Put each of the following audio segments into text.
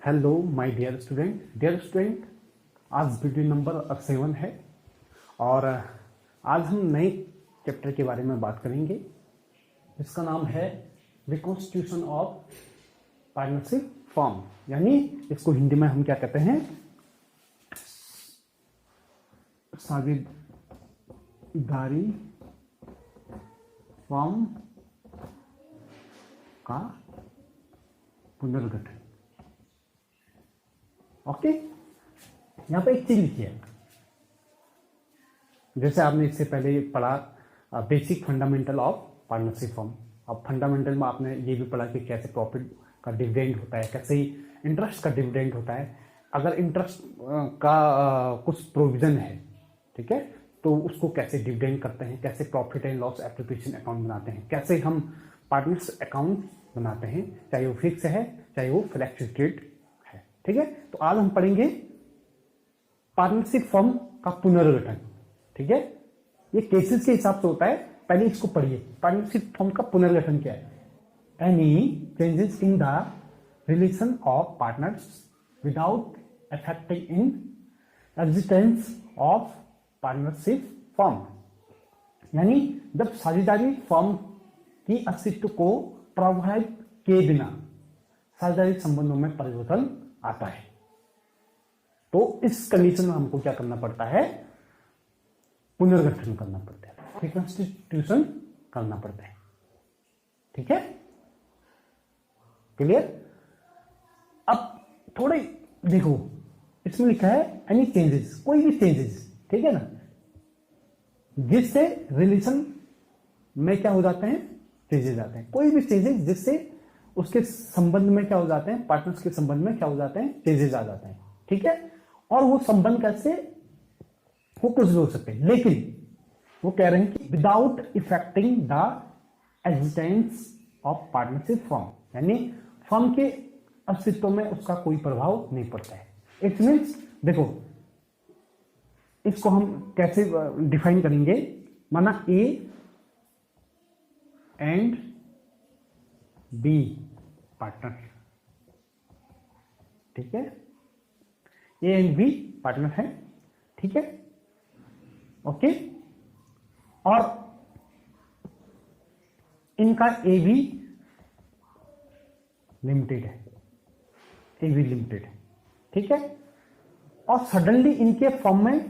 Hello my dear student, आज video number 7 है और आज हम नए चैप्टर के बारे में बात करेंगे जिसका नाम है रिकॉन्स्टिट्यूशन ऑफ पार्टनरशिप फॉर्म, यानी इसको हिंदी में हम क्या कहते हैं, साझेदारी फॉर्म का पुनर्गठन। ओके, यहां पे एक चीज लिखी है, जैसे आपने इससे पहले पढ़ा basic fundamental of partnership form. अब फंडामेंटल में आपने ये भी पढ़ा कि कैसे प्रॉफिट का डिविडेंड होता है, कैसे इंटरेस्ट का डिविडेंड होता है। अगर इंटरेस्ट का कुछ प्रोविजन है, ठीक है, तो उसको कैसे डिविडेंड करते हैं, कैसे profit and loss application account बनाते हैं, कैसे हम पार्टनर्स अकाउंट बनाते हैं, चाहे वो फिक्स है चाहे वो फ्लैक्चुएटेड है। ठीक है, तो आज हम पढ़ेंगे पार्टनरशिप फॉर्म का पुनर्गठन। ठीक है, ये केसेस के हिसाब से होता है, पहले इसको पढ़िए। पार्टनरशिप फॉर्म का पुनर्गठन क्या है? Any changes in the relation of partners without affecting in existence of partnership form, यानी जब साझेदारी फॉर्म की अस्तित्व को प्रभावित किए बिना साझेदारी संबंधों में परिवर्तन आता है, तो इस कंडीशन में हमको क्या करना पड़ता है? पुनर्गठन करना पड़ता है, रिकॉन्स्टिट्यूशन करना पड़ता है। ठीक है, क्लियर? अब थोड़े देखो, इसमें लिखा है एनी चेंजेस, कोई भी चेंजेस, ठीक है ना, जिससे रिलेशन में क्या हो जाते हैं, चेंजेस आते हैं। कोई भी चेंजेस जिससे उसके संबंध में क्या हो जाते हैं, पार्टनर्स के संबंध में क्या हो जाते हैं, चेंजेस आ जाते हैं। ठीक है, और वो संबंध कैसे, वो कुछ भी हो सकते हैं, लेकिन वो कह रहे हैं कि without affecting the existence of partnership form, यानी फॉर्म के अस्तित्व में उसका कोई प्रभाव नहीं पड़ता है। इट मीन्स, देखो इसको हम कैसे डिफाइन करेंगे, माना ए एंड बी पार्टनर, ठीक है, ए एंड बी पार्टनर है, ठीक है, ओके, और इनका ए बी लिमिटेड है, ए बी लिमिटेड है, ठीक है, और सडनली इनके फॉर्म में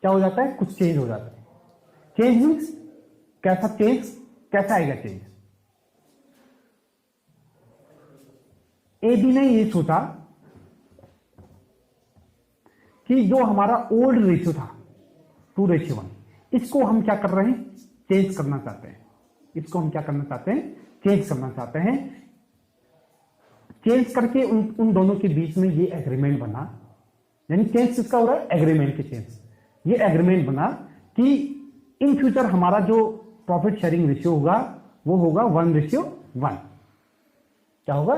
क्या हो जाता है, कुछ चेंज हो जाता है। चेंज मीन्स कैसा चेंज, कैसा आएगा चेंज? ए बी ने ये सोचा कि जो हमारा ओल्ड रेशियो था 2:1, इसको हम क्या कर रहे हैं, चेंज करना चाहते हैं। इसको हम क्या करना चाहते हैं, चेंज करना चाहते हैं। चेंज करके उन दोनों के बीच में ये एग्रीमेंट बना, यानी चेंज किसका हो रहा है, एग्रीमेंट के चेंज। ये एग्रीमेंट बना कि इन फ्यूचर हमारा जो प्रॉफिट शेयरिंग रेशियो होगा वो होगा 1:1। क्या होगा?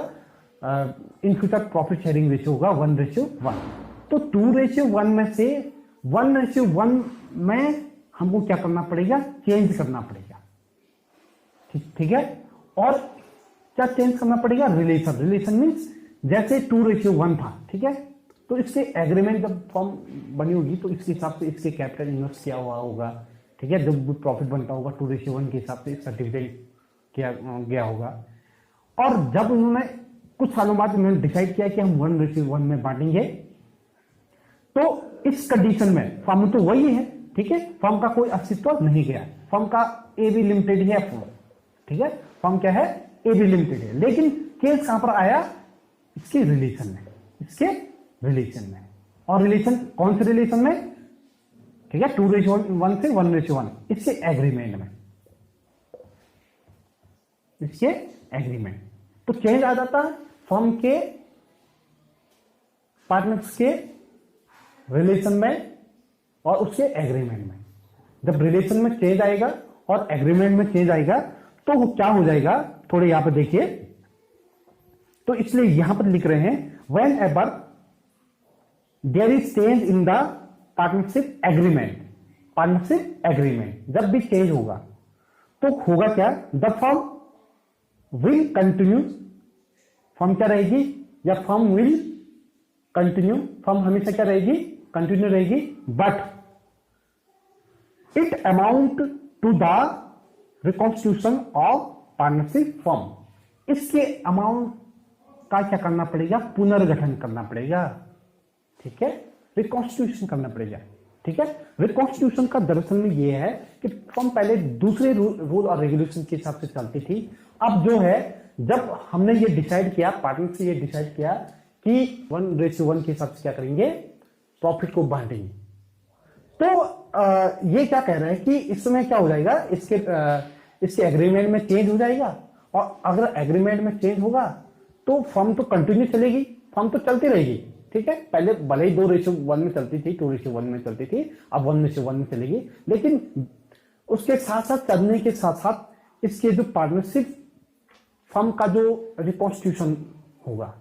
In future profit sharing ratio होगा 1:1। तो 2:1 में से 1:1 में हमको क्या करना पड़ेगा, चेंज करना पड़ेगा। ठीक है, और क्या चेंज करना पड़ेगा, रिलेशन मीन्स जैसे 2:1 था, ठीक है, तो इसके एग्रीमेंट जब फॉर्म बनी होगी तो इसके हिसाब से इसके कैपिटल इन्वेस्ट किया हुआ होगा, ठीक है, जब प्रॉफिट बनता होगा 2:1 के हिसाब से इसका डिविडेंड किया गया होगा। और जब उन्होंने कुछ सालों बाद उन्होंने डिसाइड किया कि हम 1:1 में बांटेंगे, तो इस कंडीशन में फॉर्म तो वही है, ठीक है, फॉर्म का कोई अस्तित्व नहीं गया, फॉर्म का ए बी लिमिटेड है, ठीक है, फॉर्म क्या है, ए बी लिमिटेड है, लेकिन केस कहां पर आया, इसके रिलेशन में, इसके रिलेशन में। और रिलेशन कौन से रिलेशन में, ठीक है, 2:1 से 1:1, इसके एग्रीमेंट में, इसके एग्रीमेंट। तो चेंज आ जाता है फॉर्म के पार्टनर्स के रिलेशन में और उसके एग्रीमेंट में। जब रिलेशन में चेंज आएगा और एग्रीमेंट में चेंज आएगा तो वो क्या हो जाएगा, थोड़े यहां पर देखिए, तो इसलिए यहां पर लिख रहे हैं whenever there is change in the partnership agreement, partnership agreement जब भी चेंज होगा तो होगा क्या, the form will continue, form क्या रहेगी, या फर्म विल कंटिन्यू, फर्म हमेशा क्या रहेगी, कंटिन्यू रहेगी, but it amount to the reconstitution of partnership firm, इसके अमाउंट का क्या करना पड़ेगा, पुनर्गठन करना पड़ेगा, ठीक है, रिकॉन्स्टिट्यूशन करना पड़ेगा, ठीक है। रिकॉन्स्टिट्यूशन का दरअसल में ये है कि फर्म पहले दूसरे रूल और रेगुलेशन के हिसाब से चलती थी, अब जो है जब हमने ये डिसाइड किया, पार्टनर से ये डिसाइड किया कि 1:1 के हिसाब से क्या करेंगे, प्रॉफिट को बांटेंगे, तो ये क्या कह रहे हैं कि इस समय क्या हो जाएगा, इसके एग्रीमेंट में चेंज हो जाएगा, और अगर एग्रीमेंट में चेंज होगा तो फर्म तो कंटिन्यू चलेगी, फर्म तो चलती रहेगी, ठीक है। पहले भले ही 2:1 में चलती थी, 2:1 में चलती थी, अब 1:1 में चलेगी, लेकिन उसके साथ साथ चलने के साथ साथ इसके जो पार्टनरशिप फर्म का जो रिकॉन्स्टिट्यूशन होगा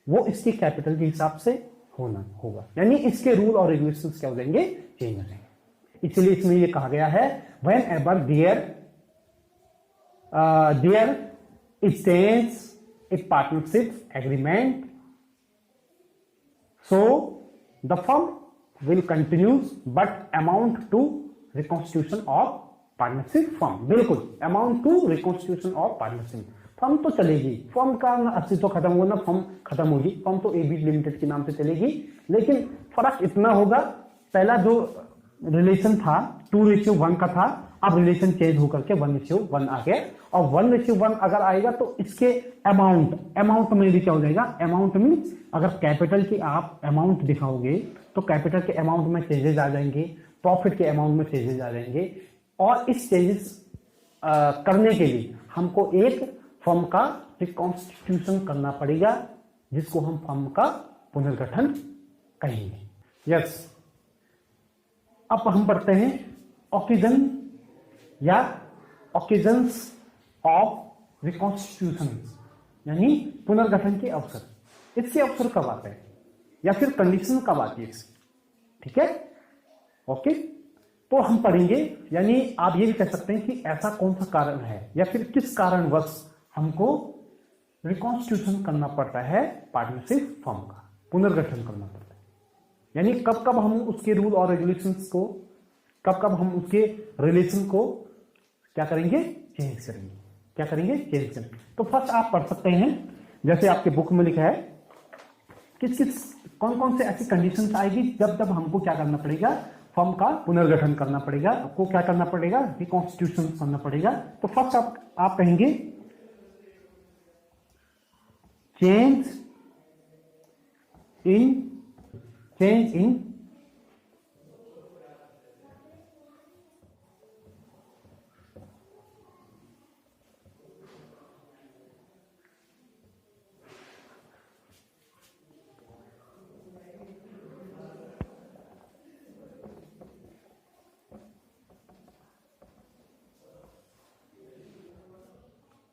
वो इसके कैपिटल के हिसाब से होना होगा, यानी इसके रूल और रेगुलेशंस क्या हो जाएंगे, चेंज हो जाएंगे। इसलिए इसमें ये कहा गया है whenever there stands a partnership agreement, so the firm will continue but amount to reconstitution of partnership firm, बिल्कुल amount to reconstitution of partnership firm तो चलेगी, फर्म का ना अस्तित्व खत्म होगा ना फर्म खत्म होगी, फर्म तो एबी लिमिटेड के नाम से चलेगी, लेकिन फर्क इतना होगा, पहला जो रिलेशन था 2:1 का था, अब रिलेशन चेंज होकर के 1:1 आ गया, और 1:1 अगर आएगा तो इसके अमाउंट में भी क्या हो जाएगा, अमाउंट में अगर कैपिटल की आप अमाउंट दिखाओगे तो कैपिटल के अमाउंट में चेंजेस आ जाएंगे, प्रॉफिट के अमाउंट में चेंजेस आ जाएंगे, और इस चेंजेस करने के लिए हमको एक फर्म का रिकॉन्स्टिट्यूशन करना पड़ेगा, जिसको हम फर्म का पुनर्गठन कहेंगे। यस, अब हम पढ़ते हैं ऑकेजन या ऑकेजन्स ऑफ रिकॉन्स्टिट्यूशन, यानी पुनर्गठन के अवसर। इसके अवसर कब आते हैं या फिर कंडीशन कब आती है, ठीक है, ओके। तो हम पढ़ेंगे, यानी आप ये भी कह सकते हैं कि ऐसा कौन सा कारण है या फिर किस कारणवश हमको रिकॉन्स्टिट्यूशन करना पड़ता है, पार्टनरशिप फर्म का पुनर्गठन करना पड़ता है, यानी कब कब हम उसके रूल और रेगुलेशंस को, कब कब हम उसके रिलेशन को क्या करेंगे, चेंज करेंगे, क्या करेंगे, चेंज करेंगे। तो फर्स्ट आप पढ़ सकते हैं, जैसे आपके बुक में लिखा है, किस कौन कौन से ऐसी कंडीशंस आएगी जब जब हमको क्या करना पड़ेगा, फर्म का पुनर्गठन करना पड़ेगा, आपको क्या करना पड़ेगा, रिकॉन्स्टिट्यूशन करना पड़ेगा। तो फर्स्ट आप कहेंगे चेंज इन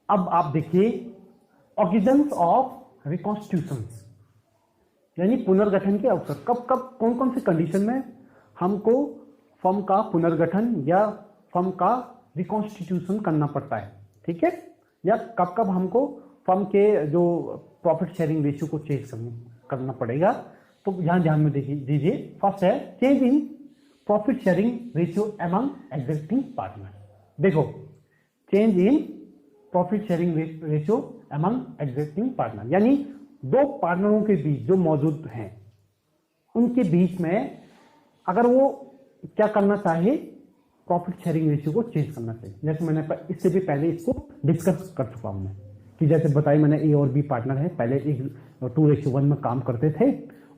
अब आप देखिए ऑकेजन्स ऑफ रिकॉन्स्टिट्यूशंस, यानी पुनर्गठन के अवसर, कब कब कौन कौन से कंडीशन में हमको फर्म का पुनर्गठन या फर्म का रिकॉन्स्टिट्यूशन करना पड़ता है, ठीक है, या कब कब हमको फर्म के जो प्रॉफिट शेयरिंग रेशियो को चेंज करना पड़ेगा। तो यहां ध्यान में दीजिए, फर्स्ट है change in profit sharing ratio among existing partner. देखो, change in profit sharing ratio among existing partner, यानी दो पार्टनरों के बीच जो मौजूद हैं उनके बीच में अगर वो क्या करना चाहे, प्रॉफिट शेयरिंग रेशियो को चेंज करना चाहिए। जैसे मैंने इससे भी पहले इसको डिस्कस कर चुका हूं मैं, कि जैसे बताई मैंने ए और बी पार्टनर है, पहले एक 2:1 में काम करते थे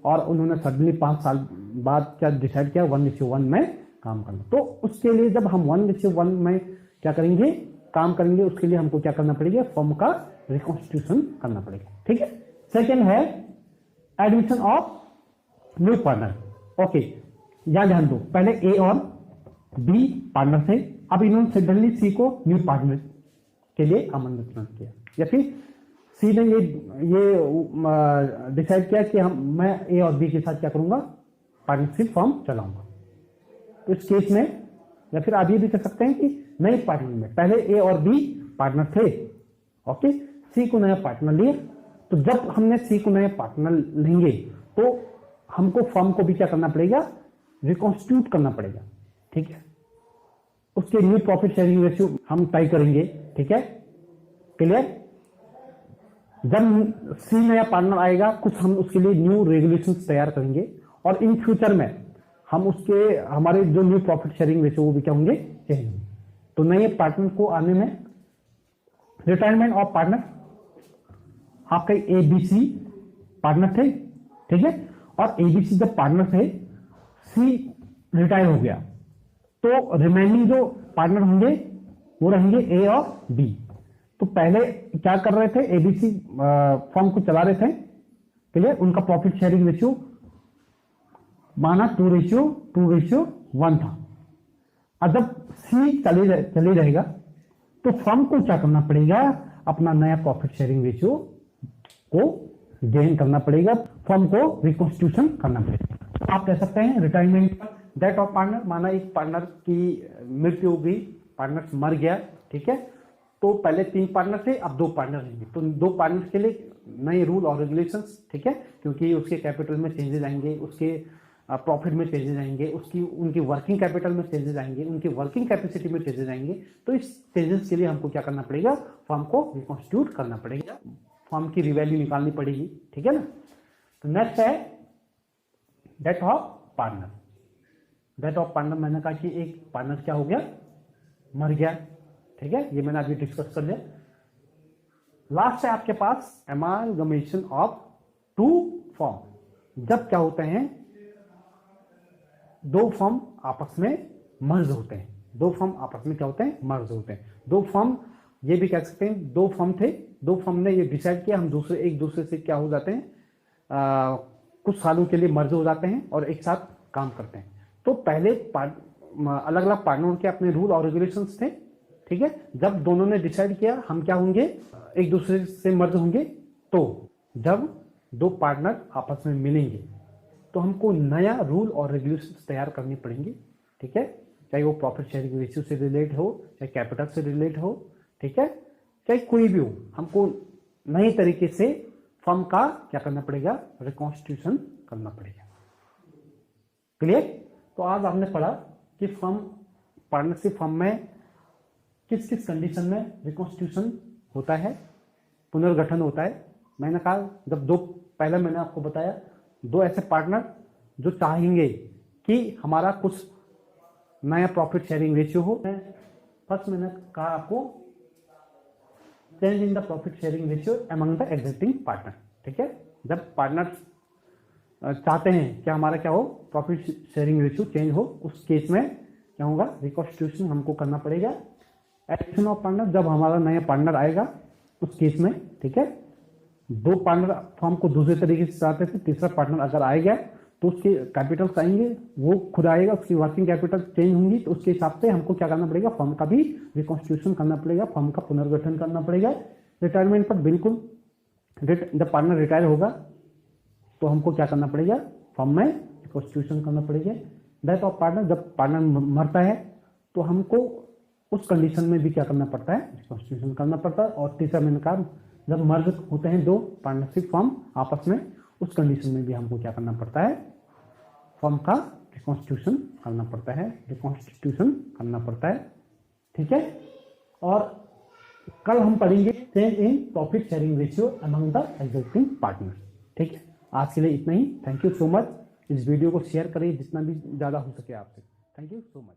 और उन्होंने सडनली 5 साल बाद क्या डिसाइड किया, 1:1 में काम करना। तो उसके लिए जब हम 1:1 में क्या करेंगे, काम करेंगे, उसके लिए हमको क्या करना पड़ेगा, फर्म का रिकॉन्स्टिट्यूशन करना पड़ेगा, ठीक है। सेकेंड है admission of new partner. Okay, यहां ध्यान दो, पहले ए और बी पार्टनर थे, अब इन्होंने सडनली सी को न्यू पार्टनर के लिए आमंत्रण किया, या फिर सी ने ये डिसाइड किया कि मैं ए और बी के साथ क्या करूंगा, पार्टनरशिप फर्म चलाऊंगा। तो इस केस में, या फिर आप ये भी कह सकते हैं कि नए पार्टनर में पहले ए और बी पार्टनर थे, ओके, सी को नया पार्टनर लिए, तो जब हमने सी को नया पार्टनर लेंगे तो हमको फर्म को भी क्या करना पड़ेगा, रिकॉन्स्टिट्यूट करना पड़ेगा, ठीक है। उसके न्यू प्रॉफिट शेयरिंग रेशियो हम तय करेंगे, ठीक है, क्लियर। जब सी नया पार्टनर आएगा कुछ हम उसके लिए न्यू रेगुलेशंस तैयार करेंगे और इन फ्यूचर में हम उसके हमारे जो न्यू प्रॉफिट शेयरिंग रेशियो वो भी क्या होंगे, चेंज होंगे। तो नए पार्टनर को आने में रिटायरमेंट ऑफ पार्टनर, आपके एबीसी पार्टनर थे, ठीक है, और एबीसी जब पार्टनर थे, सी रिटायर हो गया, तो रिमेनिंग जो पार्टनर होंगे वो रहेंगे ए और बी। तो पहले क्या कर रहे थे, एबीसी फर्म को चला रहे थे, क्लियर, उनका प्रॉफिट शेयरिंग रेशियो माना 2:1 था। अब जब सी चले रहेगा तो फर्म को क्या करना पड़ेगा, अपना नया प्रॉफिट शेयरिंग रेशियो को गेन करना पड़ेगा, फर्म को रिकॉन्स्टिट्यूशन करना पड़ेगा। तो आप कह सकते हैं रिटायरमेंट डेथ ऑफ पार्टनर, माना एक पार्टनर की मृत्यु हो गई, पार्टनर मर गया, ठीक है, तो पहले 3 पार्टनर थे, अब 2 पार्टनर रहेंगे, तो 2 पार्टनर के लिए नए रूल और रेगुलेशंस, ठीक है, क्योंकि उसके कैपिटल में चेंजेस आएंगे, उसके प्रॉफिट में चेंजेस आएंगे, उनकी वर्किंग कैपिटल में चेंजेस आएंगे, उनकी वर्किंग कैपेसिटी में चेंजेस आएंगे। तो इस चेंजेस के लिए हमको क्या करना पड़ेगा, फर्म को रिकॉन्स्टिट्यूट करना पड़ेगा, फर्म की रिवैल्यू निकालनी पड़ेगी, ठीक है ना। तो नेक्स्ट है death of partner. Death of partner मैंने कहा कि एक पार्टनर क्या हो गया, मर गया, ठीक है, ये मैंने अभी डिस्कस कर लिया। लास्ट है आपके पास एमालगमेशन ऑफ 2 फर्म। जब क्या होते हैं, 2 फर्म आपस में मर्ज होते हैं, 2 फर्म आपस में क्या होते हैं, मर्ज होते हैं। 2 फर्म ये भी कह सकते हैं 2 फर्म थे, 2 फर्म ने ये डिसाइड किया हम एक दूसरे से क्या हो जाते हैं, कुछ सालों के लिए मर्ज हो जाते हैं और एक साथ काम करते हैं। तो पहले अलग अलग पार्टनर के अपने रूल और रेगुलेशंस थे, ठीक है। जब दोनों ने डिसाइड किया हम क्या होंगे, एक दूसरे से मर्ज होंगे, तो जब 2 पार्टनर आपस में मिलेंगे तो हमको नया रूल और रेगुलेशंस तैयार करनी पड़ेंगे, ठीक है, चाहे वो प्रॉफिट शेयरिंग रेशियो से रिलेट हो, चाहे कैपिटल से रिलेट हो, ठीक है, चाहे कोई भी हो, हमको नए तरीके से फर्म का क्या करना पड़ेगा, रिकॉन्स्टिट्यूशन करना पड़ेगा, क्लियर। तो आज हमने पढ़ा कि फर्म पार्टनरशिप फर्म में किस किस कंडीशन में रिकॉन्स्टिट्यूशन होता है, पुनर्गठन होता है। मैंने कहा जब 2 पहले मैंने आपको बताया 2 ऐसे पार्टनर जो चाहेंगे कि हमारा कुछ नया प्रॉफिट शेयरिंग रेशियो हो। फर्स्ट मैंने कहा आपको change in the profit sharing ratio among the existing partner, ठीक है। जब पार्टनर चाहते हैं कि हमारा क्या हो, प्रॉफिट शेयरिंग रेशियो चेंज हो, उस केस में क्या होगा, रिकॉन्स्टिट्यूशन हमको करना पड़ेगा। एडिशन ऑफ पार्टनर, जब हमारा नया पार्टनर आएगा उस केस में, ठीक है, 2 पार्टनर फर्म को दूसरे तरीके से चाहते थे, तीसरा पार्टनर अगर आ गया तो उसके कैपिटल आएंगे, वो खुद आएगा, उसकी वर्किंग कैपिटल चेंज होंगी, तो उसके हिसाब से हमको क्या करना पड़ेगा, फर्म का भी रिकॉन्स्टिट्यूशन करना पड़ेगा, फर्म का पुनर्गठन करना पड़ेगा। रिटायरमेंट पर बिल्कुल जब पार्टनर रिटायर होगा तो हमको क्या करना पड़ेगा, फर्म में रिकॉन्स्टिट्यूशन करना पड़ेगा। डेथ ऑफ पार्टनर, जब पार्टनर मरता है तो हमको उस कंडीशन में भी क्या करना पड़ता है, रिकॉन्स्टिट्यूशन करना पड़ता है। और तीसरा मैंने कहा जब मर्ज होते हैं 2 पार्टनरशिप फर्म आपस में, उस कंडीशन में भी हमको क्या करना पड़ता है, फर्म का रिकॉन्स्टिट्यूशन करना पड़ता है, ठीक है। और कल हम पढ़ेंगे change in profit sharing ratio among the existing partner, ठीक है। आज के लिए इतना ही। Thank you so much. इस वीडियो को शेयर करिए जितना भी ज़्यादा हो सके आपसे। Thank you so much.